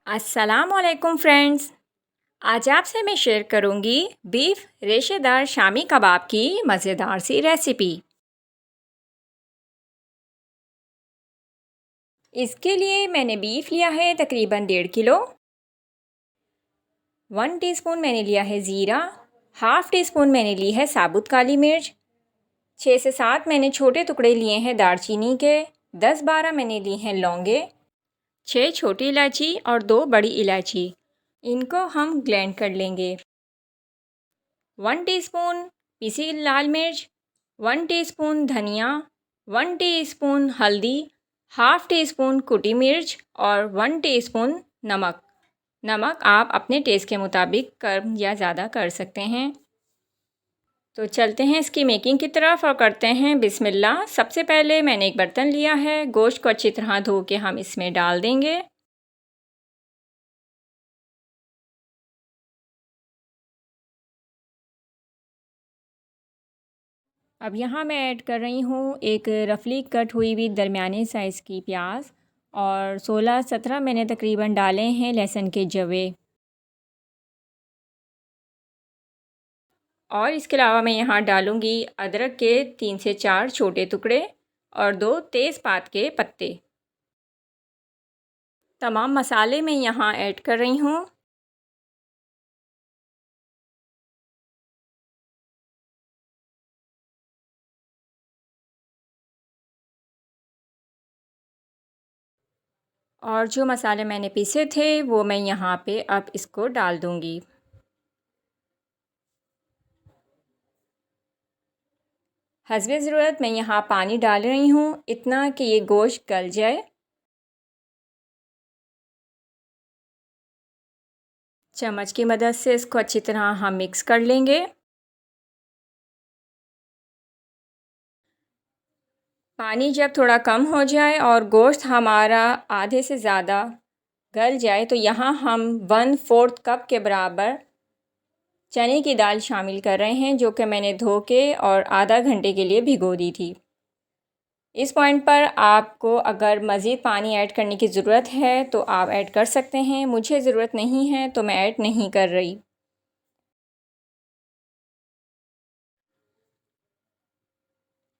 अस्सलाम वालेकुम फ्रेंड्स। आज आपसे मैं शेयर करूंगी बीफ रेशेदार शामी कबाब की मज़ेदार सी रेसिपी। इसके लिए मैंने बीफ लिया है तकरीबन 1.5 किलो। 1 टीस्पून मैंने लिया है ज़ीरा। हाफ़ टी स्पून मैंने ली है साबुत काली मिर्च। 6 से 7 मैंने छोटे टुकड़े लिए हैं दालचीनी के। 10-12 मैंने ली हैं लौंगे। 6 छोटी इलायची और 2 बड़ी इलायची। इनको हम ग्राइंड कर लेंगे। 1 टीस्पून पिसी लाल मिर्च, 1 टीस्पून धनिया, 1 टीस्पून हल्दी, हाफ़ टी स्पून कुटी मिर्च और 1 टीस्पून नमक। नमक आप अपने टेस्ट के मुताबिक कम या ज़्यादा कर सकते हैं। तो चलते हैं इसकी मेकिंग की तरफ और करते हैं बिस्मिल्लाह। सबसे पहले मैंने एक बर्तन लिया है, गोश्त को अच्छी तरह धो के हम इसमें डाल देंगे। अब यहाँ मैं ऐड कर रही हूँ एक रफली कट हुई दरमियाने साइज़ की प्याज और 16-17 मैंने तकरीबन डाले हैं लहसुन के जवे। और इसके अलावा मैं यहाँ डालूँगी अदरक के 3 से 4 छोटे टुकड़े और 2 तेज़पात के पत्ते। तमाम मसाले मैं यहाँ ऐड कर रही हूँ। और जो मसाले मैंने पीसे थे वो मैं यहाँ पे अब इसको डाल दूँगी। हस्बे ज़रूरत मैं यहाँ पानी डाल रही हूँ, इतना कि ये गोश्त गल जाए। चम्मच की मदद से इसको अच्छी तरह हम मिक्स कर लेंगे। पानी जब थोड़ा कम हो जाए और गोश्त हमारा आधे से ज़्यादा गल जाए तो यहाँ हम 1/4 कप के बराबर चने की दाल शामिल कर रहे हैं, जो कि मैंने धो के और आधा घंटे के लिए भिगो दी थी। इस पॉइंट पर आपको अगर मज़ीद पानी ऐड करने की ज़रूरत है तो आप ऐड कर सकते हैं। मुझे ज़रूरत नहीं है तो मैं ऐड नहीं कर रही।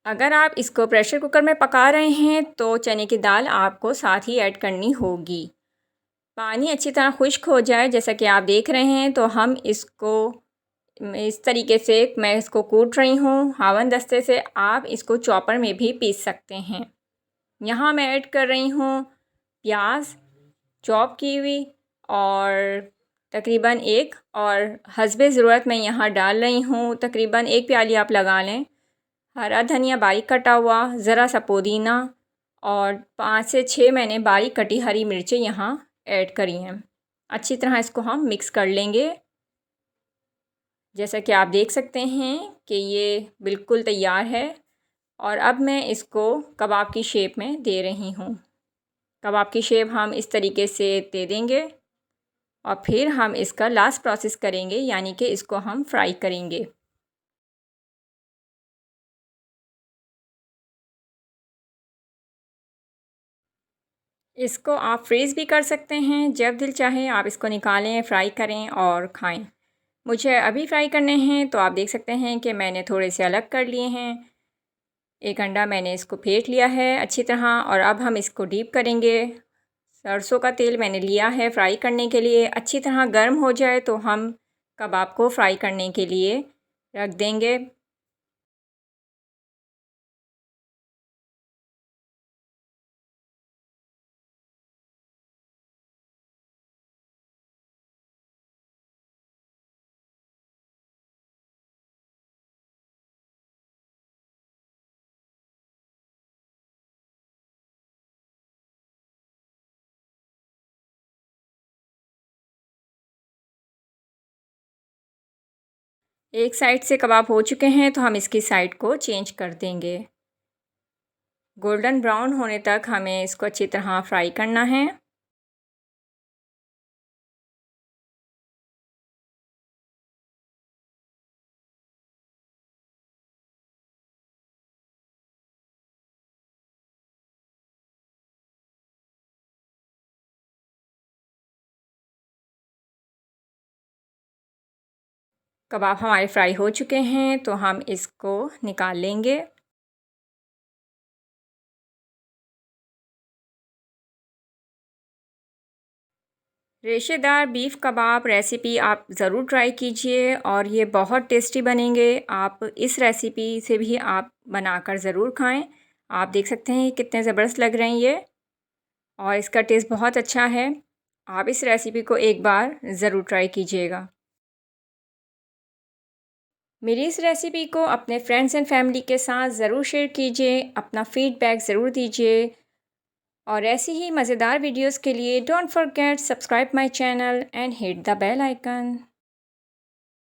अगर आप इसको प्रेशर कुकर में पका रहे हैं तो चने की दाल आपको साथ ही ऐड करनी होगी। पानी अच्छी तरह खुश्क हो जाए जैसा कि आप देख रहे हैं तो हम इसको इस तरीके से मैं इसको कूट रही हूँ हावन दस्ते से। आप इसको चॉपर में भी पीस सकते हैं। यहाँ मैं ऐड कर रही हूँ प्याज चॉप की हुई और तकरीबन एक, और हस्बे ज़रूरत मैं यहाँ डाल रही हूँ तकरीबन 1 प्याली आप लगा लें हरा धनिया बारीक कटा हुआ, ज़रा सा पुदीना और 5 से 6 मैंने बारीक कटी हरी मिर्चें यहाँ ऐड करी हैं। अच्छी तरह इसको हम मिक्स कर लेंगे। जैसा कि आप देख सकते हैं कि ये बिल्कुल तैयार है और अब मैं इसको कबाब की शेप में दे रही हूँ। कबाब की शेप हम इस तरीके से दे देंगे और फिर हम इसका लास्ट प्रोसेस करेंगे, यानी कि इसको हम फ्राई करेंगे। इसको आप फ्रीज़ भी कर सकते हैं, जब दिल चाहे आप इसको निकालें, फ्राई करें और खाएं। मुझे अभी फ्राई करने हैं तो आप देख सकते हैं कि मैंने थोड़े से अलग कर लिए हैं। एक अंडा मैंने इसको फेंट लिया है अच्छी तरह और अब हम इसको डीप करेंगे। सरसों का तेल मैंने लिया है फ्राई करने के लिए। अच्छी तरह गर्म हो जाए तो हम कबाब को फ्राई करने के लिए रख देंगे। एक साइड से कबाब हो चुके हैं तो हम इसकी साइड को चेंज कर देंगे। गोल्डन ब्राउन होने तक हमें इसको अच्छी तरह फ्राई करना है। कबाब हमारे फ्राई हो चुके हैं तो हम इसको निकाल लेंगे। रेशेदार बीफ कबाब रेसिपी आप ज़रूर ट्राई कीजिए और ये बहुत टेस्टी बनेंगे। आप इस रेसिपी से भी आप बनाकर ज़रूर खाएं। आप देख सकते हैं कितने ज़बरदस्त लग रहे हैं ये, और इसका टेस्ट बहुत अच्छा है। आप इस रेसिपी को एक बार ज़रूर ट्राई कीजिएगा। मेरी इस रेसिपी को अपने फ्रेंड्स एंड फैमिली के साथ ज़रूर शेयर कीजिए, अपना फ़ीडबैक ज़रूर दीजिए, और ऐसी ही मज़ेदार वीडियोस के लिए don't forget subscribe my channel and hit the bell icon.